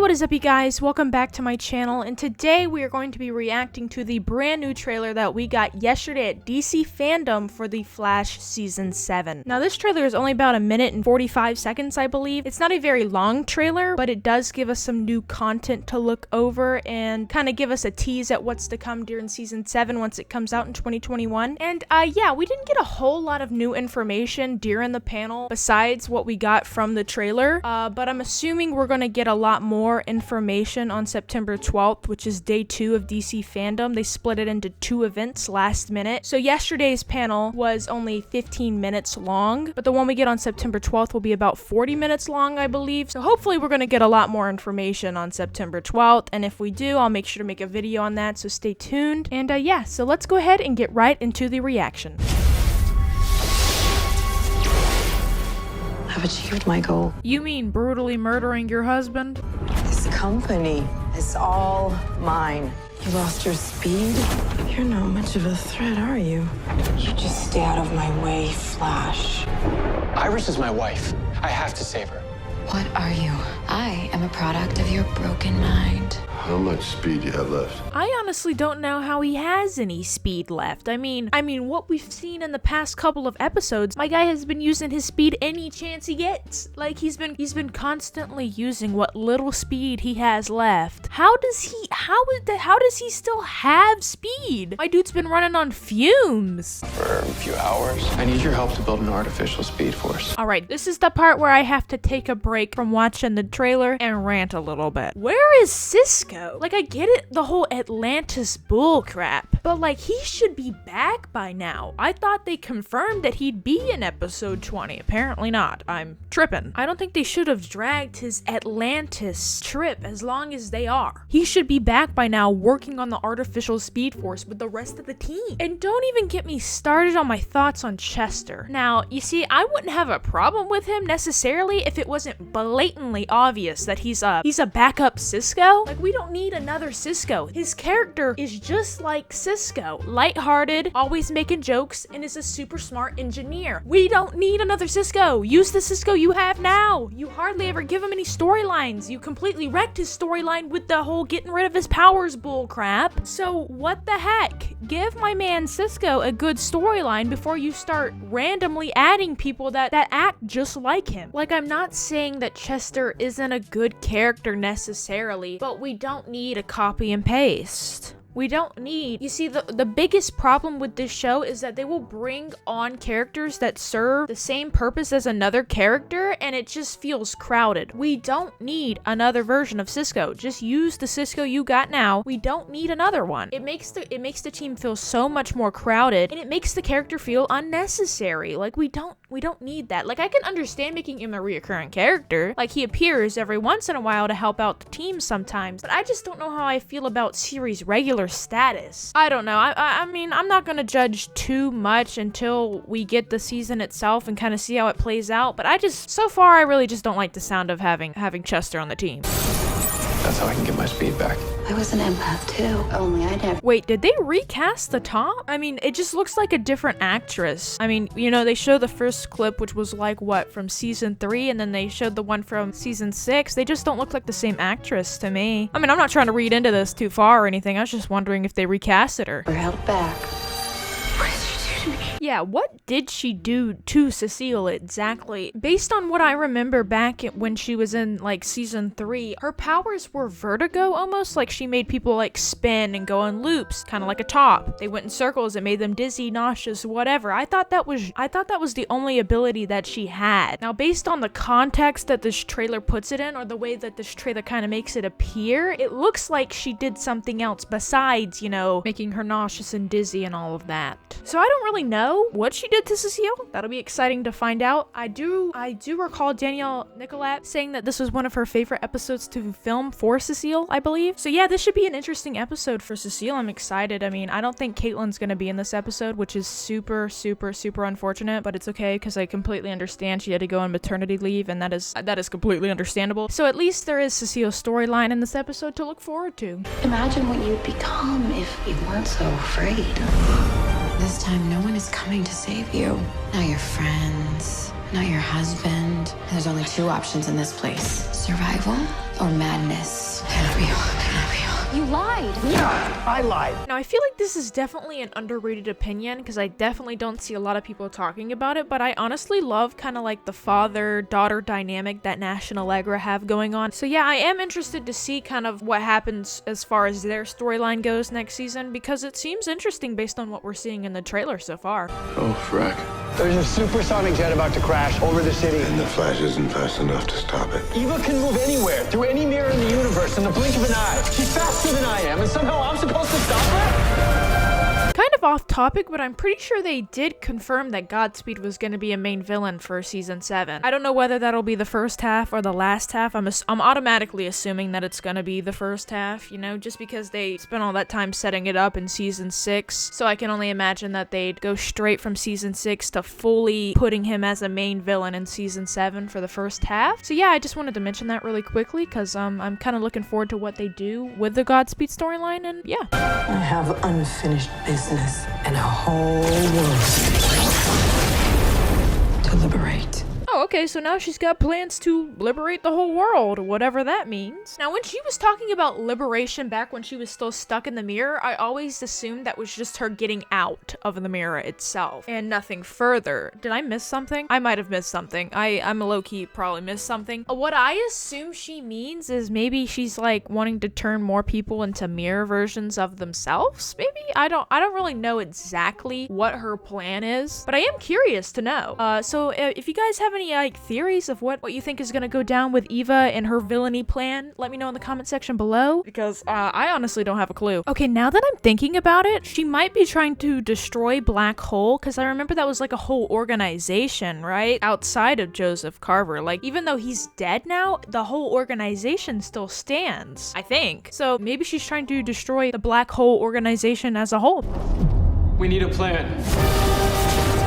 what is up, you guys? Welcome back to my channel, and today we are going to be reacting to the brand new trailer that we got yesterday at DC Fandom for The Flash Season 7. Now, this trailer is only about a minute and 45 seconds, I believe. It's not a very long trailer, but it does give us some new content to look over and kind of give us a tease at what's to come during Season 7 once it comes out in 2021. And yeah, we didn't get a whole lot of new information during the panel besides what we got from the trailer, but I'm assuming we're going to get a lot more information on September 12th, which is day 2 of DC Fandom. They split it into 2 events last minute. So yesterday's panel was only 15 minutes long, but the one we get on September 12th will be about 40 minutes long, I believe. So hopefully we're going to get a lot more information on September 12th, and if we do, I'll make sure to make a video on that, so stay tuned. And yeah, so let's go ahead and get right into the reaction. I've achieved my goal. You mean brutally murdering your husband? This company is all mine. You lost your speed? You're not much of a threat, are you? You just stay out of my way, Flash. Iris is my wife. I have to save her. What are you? I am a product of your broken mind. How much speed do you have left? I honestly don't know how he has any speed left. I mean, what we've seen in the past couple of episodes, my guy has been using his speed any chance he gets. Like, he's been constantly using what little speed he has left. How does he still have speed? My dude's been running on fumes For a few hours. I need your help to build an artificial speed force. All right, this is the part where I have to take a break from watching the trailer and rant a little bit. Where is Cisco? Like, I get it, the whole Atlantis bull crap, but like, he should be back by now. I thought they confirmed that he'd be in episode 20. Apparently not. I'm tripping. I don't think they should have dragged his Atlantis trip as long as they are. He should be back by now working on the artificial speed force with the rest of the team. And don't even get me started on my thoughts on Chester. Now, you see, I wouldn't have a problem with him necessarily if it wasn't blatantly obvious that he's a backup Cisco. Like, we don't need another Cisco. His character is just like Cisco, lighthearted, always making jokes, and is a super smart engineer. We don't need another Cisco. Use the Cisco you have now. You hardly ever give him any storylines. You completely wrecked his storyline with the whole getting rid of his powers bull crap. So what the heck? Give my man Cisco a good storyline before you start randomly adding people that act just like him. Like, I'm not saying that Chester isn't a good character necessarily, but we don't need a copy and paste. We don't need... You see, the biggest problem with this show is that they will bring on characters that serve the same purpose as another character, and it just feels crowded. We don't need another version of Cisco. Just use the Cisco you got now. We don't need another one. It makes the team feel so much more crowded, and it makes the character feel unnecessary. Like, we don't need that. Like, I can understand making him a reoccurring character. Like, he appears every once in a while to help out the team sometimes, but I just don't know how I feel about series regular status. I don't know. I mean, I'm not gonna judge too much until we get the season itself and kind of see how it plays out, but so far I really just don't like the sound of having Chester on the team. That's how I can get my speed back. I was an empath too, only I never. Wait, did they recast the Tom? I mean, it just looks like a different actress. I mean, you know, they show the first clip, which was like, what, from season 3, and then they showed the one from season 6. They just don't look like the same actress to me. I mean, I'm not trying to read into this too far or anything. I was just wondering if they recasted her. We're held back. Yeah, what did she do to Cecile exactly? Based on what I remember back when she was in, like, season 3, her powers were vertigo almost. Like, she made people, like, spin and go in loops, kind of like a top. They went in circles, it made them dizzy, nauseous, whatever. I thought that was the only ability that she had. Now, based on the context that this trailer puts it in, or the way that this trailer kind of makes it appear, it looks like she did something else besides, you know, making her nauseous and dizzy and all of that. So I don't really know what she did to Cecile. That'll be exciting to find out. I do recall Danielle Nicolet saying that this was one of her favorite episodes to film for Cecile, I believe. So yeah, this should be an interesting episode for Cecile. I'm excited. I mean, I don't think Caitlin's gonna be in this episode, which is super, super, super unfortunate, but it's okay because I completely understand she had to go on maternity leave, and that is completely understandable. So at least there is Cecile's storyline in this episode to look forward to. Imagine what you'd become if you weren't so afraid. This time, no one is coming to save you. Not your friends, not your husband. There's only 2 options in this place. Survival or madness. Cannot be all. Cannot be all. You lied. I lied. Now, I feel like this is definitely an underrated opinion because I definitely don't see a lot of people talking about it, but I honestly love kind of like the father-daughter dynamic that Nash and Allegra have going on. So yeah, I am interested to see kind of what happens as far as their storyline goes next season because it seems interesting based on what we're seeing in the trailer so far. Oh, frack. There's a supersonic jet about to crash over the city. And the Flash isn't fast enough to stop it. Eva can move anywhere, through any mirror in the universe, in the blink of an eye. She's faster than I am, and somehow I'm supposed to stop her? Kind of off topic, but I'm pretty sure they did confirm that Godspeed was going to be a main villain for season 7. I don't know whether that'll be the first half or the last half. I'm automatically assuming that it's going to be the first half, you know, just because they spent all that time setting it up in season 6. So I can only imagine that they'd go straight from season 6 to fully putting him as a main villain in season 7 for the first half. So yeah, I just wanted to mention that really quickly because I'm kind of looking forward to what they do with the Godspeed storyline, and yeah. I have unfinished business and a whole world to liberate. Oh, okay, so now she's got plans to liberate the whole world, whatever that means. Now, when she was talking about liberation back when she was still stuck in the mirror, I always assumed that was just her getting out of the mirror itself and nothing further. Did I miss something? I might have missed something. I'm a low-key probably missed something. What I assume she means is maybe she's like wanting to turn more people into mirror versions of themselves, maybe? I don't really know exactly what her plan is, but I am curious to know. So if you guys have any like theories of what you think is gonna go down with Eva and her villainy plan, let me know in the comment section below, because I honestly don't have a clue. Okay, now that I'm thinking about it, she might be trying to destroy Black Hole, because I remember that was like a whole organization, right? Outside of Joseph Carver. Like, even though he's dead now, the whole organization still stands, I think. So maybe she's trying to destroy the Black Hole organization as a whole. We need a plan.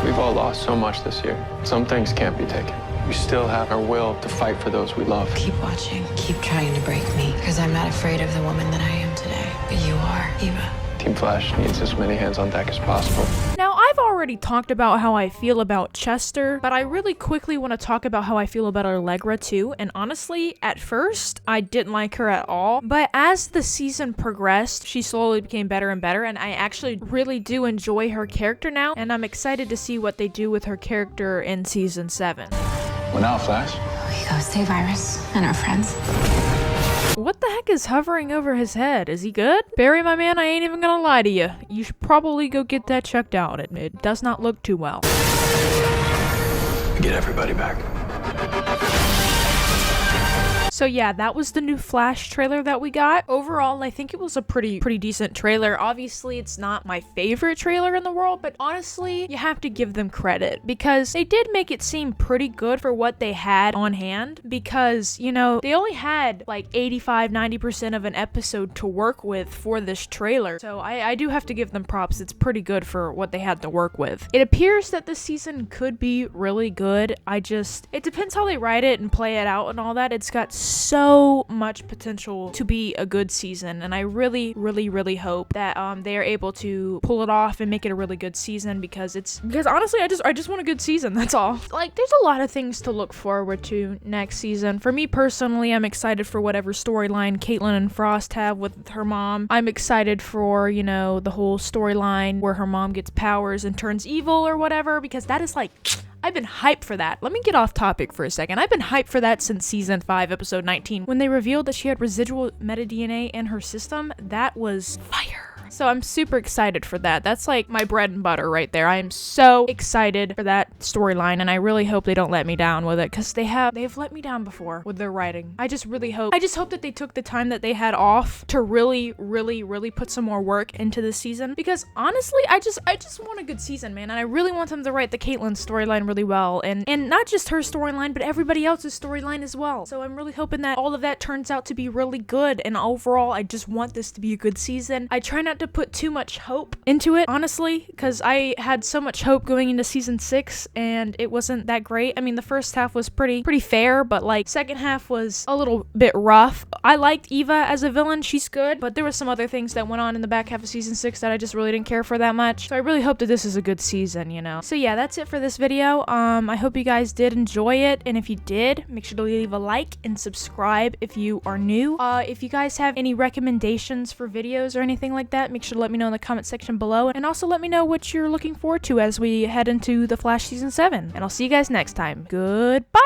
We've all lost so much this year. Some things can't be taken. We still have our will to fight for those we love. Keep watching. Keep trying to break me. Because I'm not afraid of the woman that I am today. But you are, Eva. Team Flash needs as many hands on deck as possible. Now, I've already talked about how I feel about Chester, but I really quickly want to talk about how I feel about Allegra too. And honestly, at first, I didn't like her at all. But as the season progressed, she slowly became better and better. And I actually really do enjoy her character now. And I'm excited to see what they do with her character in season 7. Well, now, Flash. We go save Iris and our friends. What the heck is hovering over his head? Is he good? Barry, my man, I ain't even gonna lie to you. You should probably go get that checked out. It does not look too well. Get everybody back. So yeah, that was the new Flash trailer that we got. Overall, I think it was a pretty decent trailer. Obviously, it's not my favorite trailer in the world, but honestly, you have to give them credit because they did make it seem pretty good for what they had on hand because, you know, they only had like 85-90% of an episode to work with for this trailer. So I do have to give them props. It's pretty good for what they had to work with. It appears that this season could be really good. It depends how they write it and play it out and all that. It's got so much potential to be a good season, and I really hope that they are able to pull it off and make it a really good season because honestly I just want a good season, that's all. Like, there's a lot of things to look forward to next season. For me personally, I'm excited for whatever storyline Caitlin and Frost have with her mom. I'm excited for, you know, the whole storyline where her mom gets powers and turns evil or whatever, because that is like, I've been hyped for that. Let me get off topic for a second. I've been hyped for that since season 5, episode 19. When they revealed that she had residual meta-DNA in her system, that was fire. So I'm super excited for that. That's like my bread and butter right there. I am so excited for that storyline, and I really hope they don't let me down with it, because they've let me down before with their writing. I just hope that they took the time that they had off to really put some more work into this season, because honestly, I just want a good season, man, and I really want them to write the Caitlyn storyline really well, and not just her storyline, but everybody else's storyline as well. So I'm really hoping that all of that turns out to be really good, and overall, I just want this to be a good season. I try not to to put too much hope into it, honestly, because I had so much hope going into season 6 and it wasn't that great. I mean, the first half was pretty fair, but like second half was a little bit rough. I liked Eva as a villain, she's good, but there was some other things that went on in the back half of season 6 that I just really didn't care for that much. So I really hope that this is a good season, you know. So yeah, that's it for this video. I hope you guys did enjoy it, and if you did, make sure to leave a like and subscribe if you are new. If you guys have any recommendations for videos or anything like that, make sure to let me know in the comment section below, and also let me know what you're looking forward to as we head into The Flash season 7. And I'll see you guys next time. Goodbye!